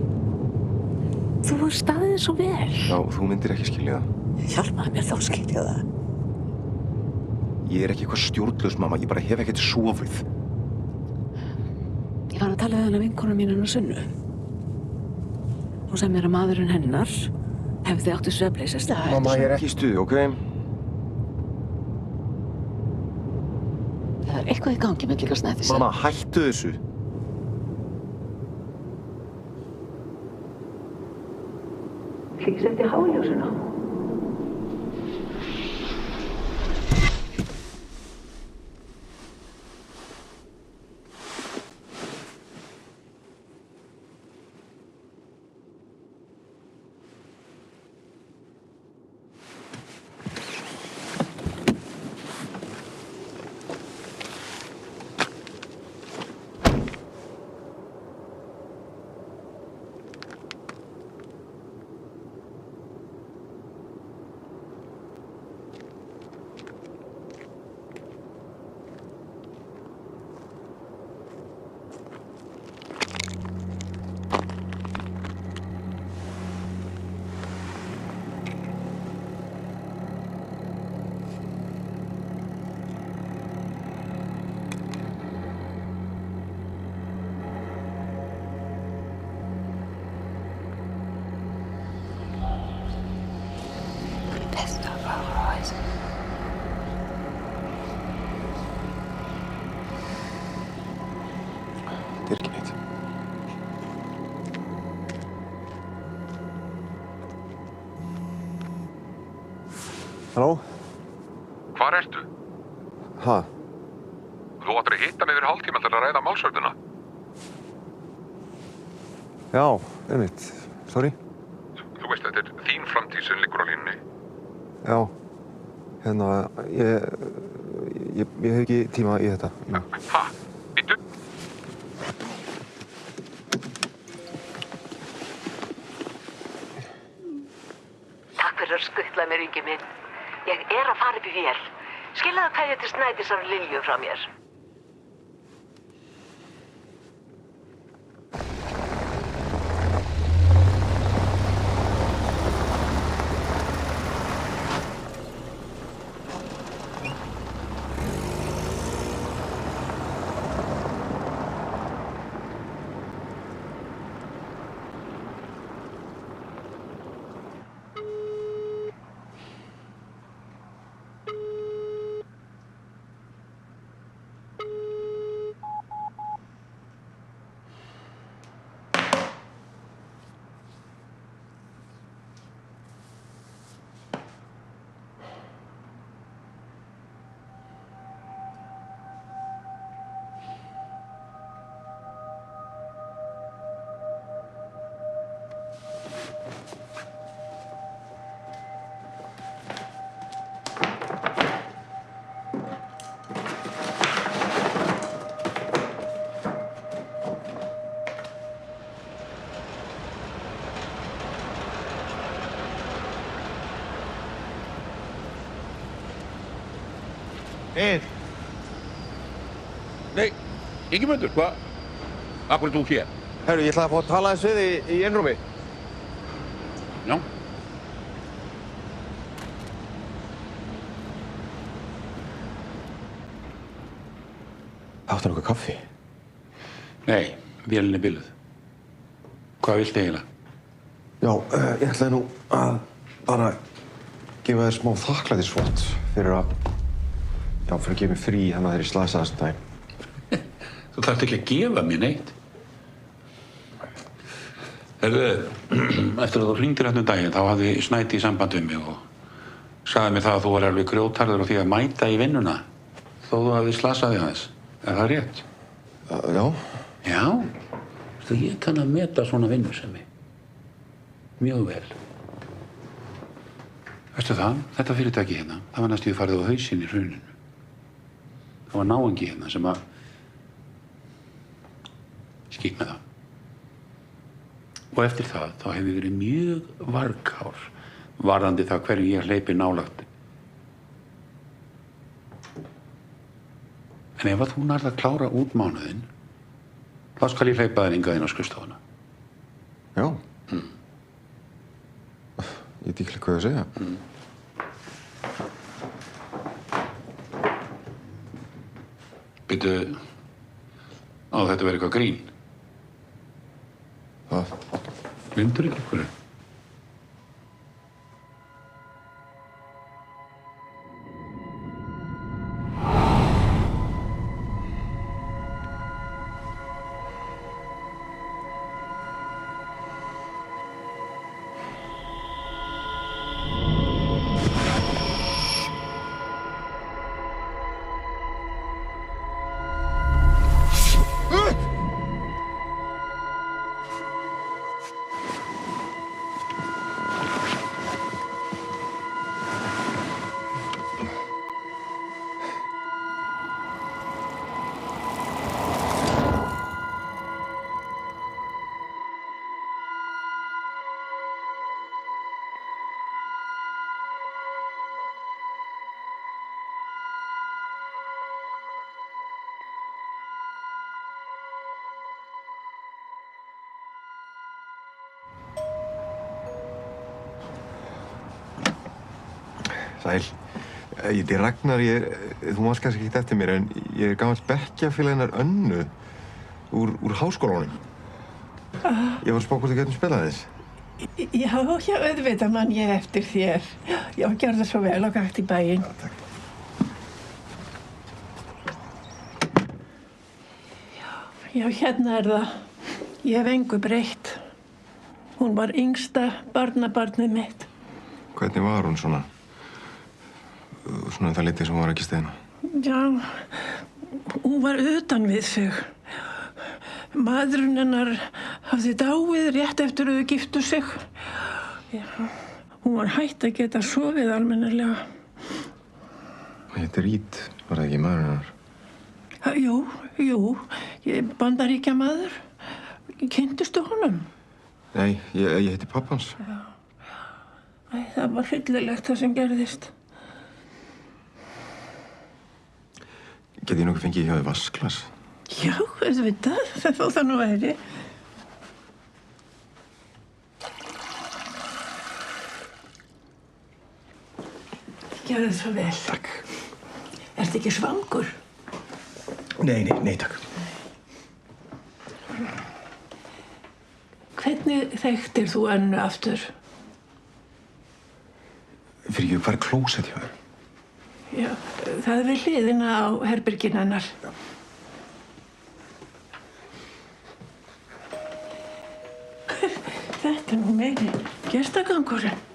Þú var staðið svo vel. Já, þú myndir ekki skilja það. Hjálpaði mér þá að skilja það. Ég er ekki eitthvað stjórnlaus, mamma. Ég bara hef ekkert sofið. Ég var að tala við hana vinkonu mín hennar Sunnu. Hún sagði mér að maðurinn hennar hefði átt í svefnleysi. Mamma, ég er ekki í stuði, ok? Það er eitthvað í gangi með líka Snædísar. Mamma, hættu þessu. Ekki setja háljósuna. Þetta er ekki neitt. Halló? Hvar ertu? Ha? Þú áttir að hitta mig fyrir hálftíma til að ræða málsvörðuna. Já, einmitt. Sorry. Þú veist, þetta er þín framtíð sem liggur á línunni. Já. Hérna, ég hef ekki tíma í þetta. Ha? Býttu? Takk fyrir að skutla mér, Ingi minn. Ég er að fara upp í vél. Skilaðu kveðju til Snædísar og Lilju frá mér. Egill. Nei, Ingimundur, hvað? Akkur er þú hér? Herru, ég ætlaði að fá að tala aðeins við þig í einrúmi. Já. Áttu nokkuð kaffi? Nei, vélinn er biluð. Hvað viltu eiginlega? Já, ég ætlaði nú að bara gefa þér smá þakklætisvott fyrir að gefa mér frí þannig að þeir slasaðast um daginn. Þú þarft ekki að gefa mér neitt. Herðu, eftir að þú hringdir hérna um daginn, þá hafði Snædís í samband við mig og sagði mér það að þú var alveg grjótharður á því að mæta í vinnuna, þó þú hafði slasað þig aðeins. Er það rétt? Já. Já? Þú, ég kann að meta svona vinnusemi. Mjög vel. Veistu það, þetta fyrirtæki hérna, það var næstum farið á hausinn í hruninu. Það var náungi hérna sem að skík með það. Og eftir það, þá hefur verið mjög varkár varðandi það hverju ég hleypi nálagt. En ef að þú nærð að klára út mánuðinn, þá skal ég hleypa þér hingað inn á skrifstofuna. Já. Ég veit ekki hvað að segja. Býttu, á þetta verið eitthvað grín? Hvað? Gleymdur ekki hverju? Sæl. Ég heiti Ragnar, þú mást kannski ekkert eftir mér, en ég er gamall bekkjarfélag hennar Önnu úr háskólanum. Ég var að spá hvort þið getum spilað þess. Já, auðvitað man ég eftir þér. Já, gjörðu svo vel og gakt í bæinn. Takk. Já, hérna er það. Ég hef engu breytt. Hún var yngsta barnabarnið mitt. Hvernig var hún svona? Svona það litið sem hún var ekki steina? Já, hún var utan við sig. Maðurinn hennar hafði dáið rétt eftir að þau giftu sig. Já, hún var hætt að geta sofið almennilega. Þetta Rít, var það ekki maðurinn hennar? Jú, Bandaríkjamaður. Kynntistu honum? Nei, ég heiti pappans. Já. Æ, það var hryllilegt það sem gerðist. Geti ég nokkuð fengið hjá þér vasklas? Já, auðvitað, þó það nú væri. Gjörðu svo vel. Takk. Ertu ekki svangur? Nei, takk. Hvernig þekktir þú Önnu aftur? Fyrir ég, hvað er klósett hjá þér? Já, það er við hliðina á herberginu hennar. Þetta er nú meiri gestagangurinn.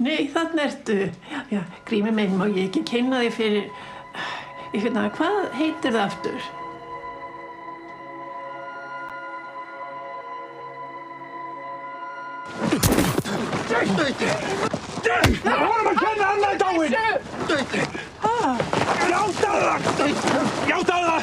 Nei, þarna ertu. Já, Grímur minn, má ég ekki kynna þig fyrir... Hvað heitir það aftur? Við vorum að kenna annað dáinn! Játaðu það! Játaðu það!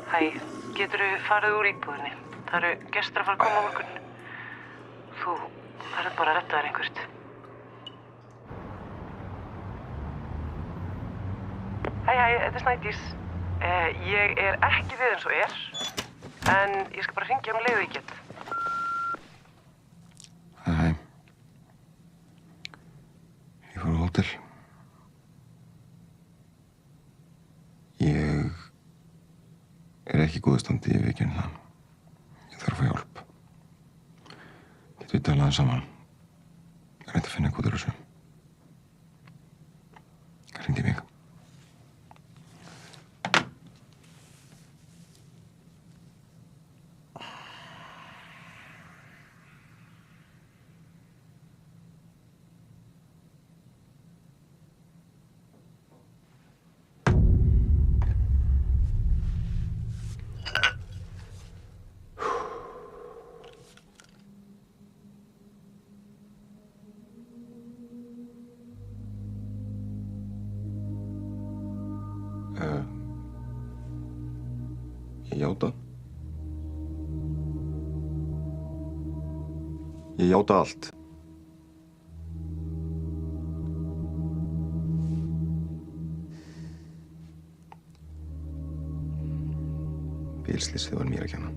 Hæ, geturðu farið úr íbúðinni? Það eru gestir að fara að koma á morgun. Þú verður bara að redda þér einhvert. Hæ, þetta er Snædís. Ég er ekki við eins og en ég skal bara hringja leið og ég get. Hæ. Ég fór á hótel. Ég er ekki í góðu standi, ég viðurkenni það. Ég þarf að fá hjálp. Getum við talað saman? Ég reyndi að finna eitthvað úr þessu. Hringdu í mig. Ég játa. Ég játa allt. Bílslysið var mér að kenna.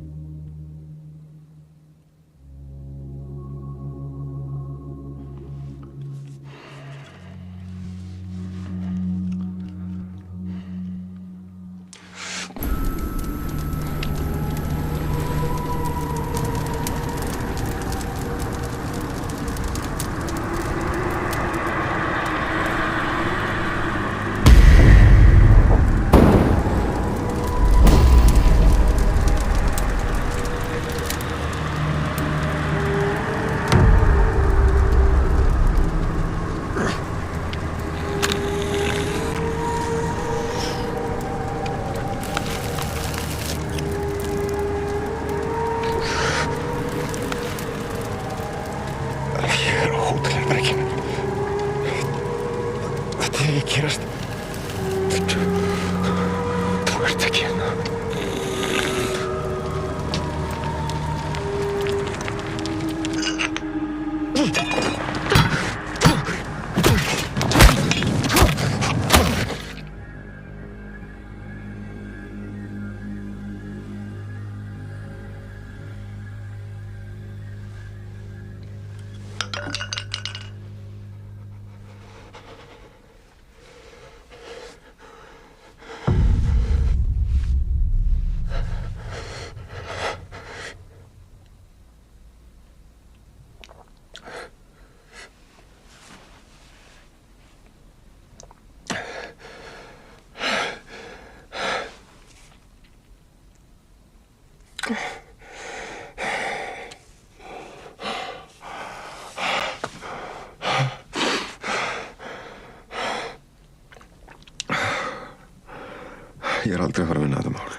Ég aldrei að fara að vinna þetta mál.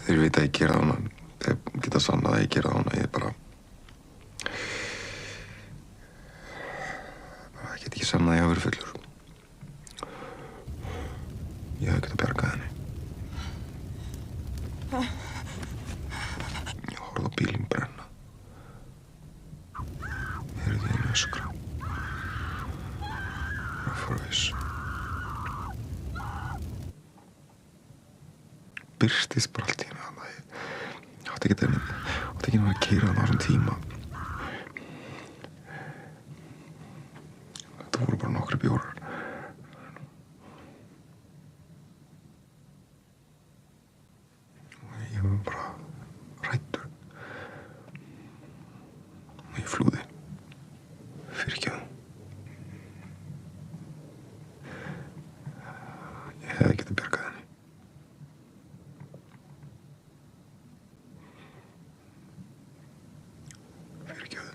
Þeir vita að ég gera það hana. Þeir geta sannað að ég gera það hana. Ég bara... Ég get ekki sannað að ég hafa verið fullur. Ég hef getað bjargað henni. Ég horfði á bílinn brenna. Heyrði henni öskra. Ég fór viss. Birtist bara allt í henni þarna. Ég átti ekki að keyra þarna á þessum tíma. Þetta voru bara nokkrir bjórar. Ég var bara hræddur. Og ég flúði. Fyrirgefðu. Ég hefði getað bjargað henni. Fyrirgefðu.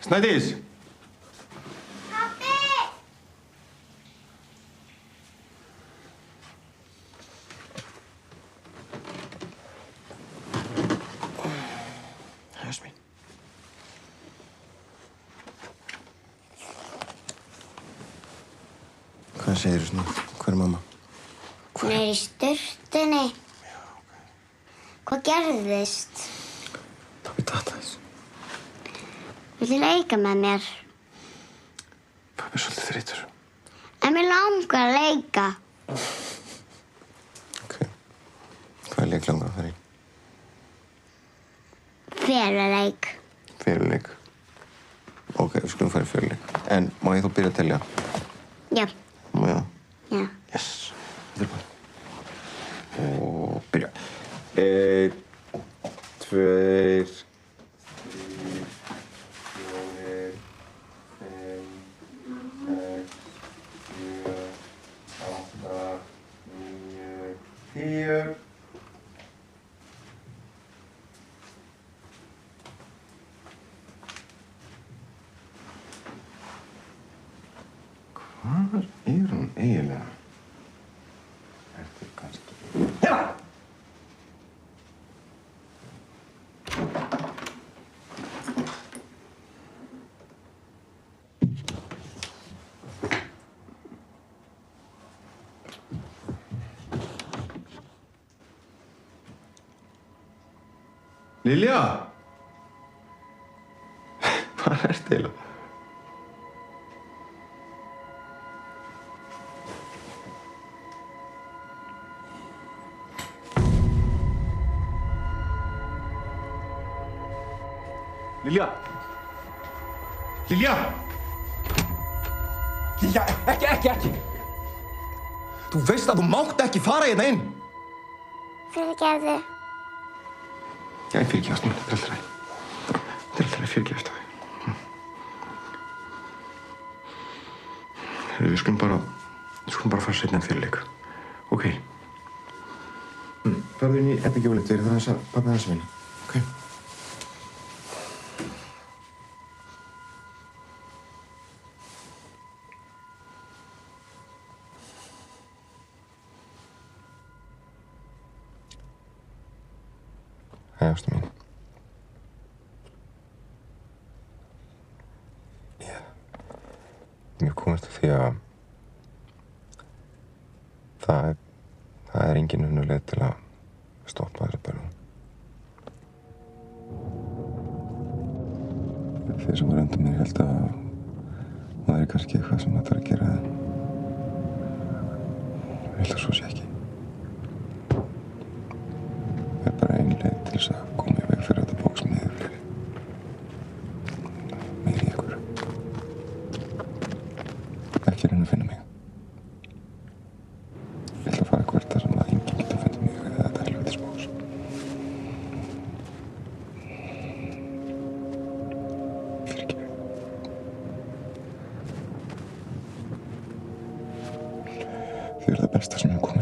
Snædís! Pabbi! Jasmín. Hvað segirðu svona? Hver er mamma? Hún er í sturtunni. Hvað gerðist? Tók ég datt aðeins. Viltu leika með mér? Pabbi er svolítið þreytur. En mér langar að leika. Hvað er leik langar að fara í? Feluleik. Feluleik. Ok, við skulum fara í feluleik. En má ég þá byrja að telja? Já. Má ég það? Já. Yes. Tilbúin. Og byrja. 1, 2, 10. Hvar er hún eiginlega? Ertu kannski... Hérna! Lilja! Hvað ertu eiginlega? Lilja! Lilja! Lilja, ekki! Þú veist að þú mátt ekki fara hérna inn! Fyrirgefðu. Já, ég fyrirgefast mér. Þetta er alltaf leið. Fyrirgefast það. Við skulum bara fara seinna en fyrirleik. Ok. Farðu inn í eddagjólit, það er það að pabbi hans vinna. Ok. Hei, ástu mín. Ég komist að því að það er engin önnur leið til að stoppa þessa bölvun. Þeir sem var undan mér held að það væri kannski eitthvað sem það þarf að gera. Ég held að svo sé ekki. Það er bara ein leið til þess að koma í veg fyrir þetta bóks með fleiri. Meiri ykkur. Ekki reyna að finna mig. Ég ætla að fara hvert þar sem að enginn getur fundið mig eða þetta helvítis bóks. Fyrirgefðu. Þið eru það besta sem hefur komið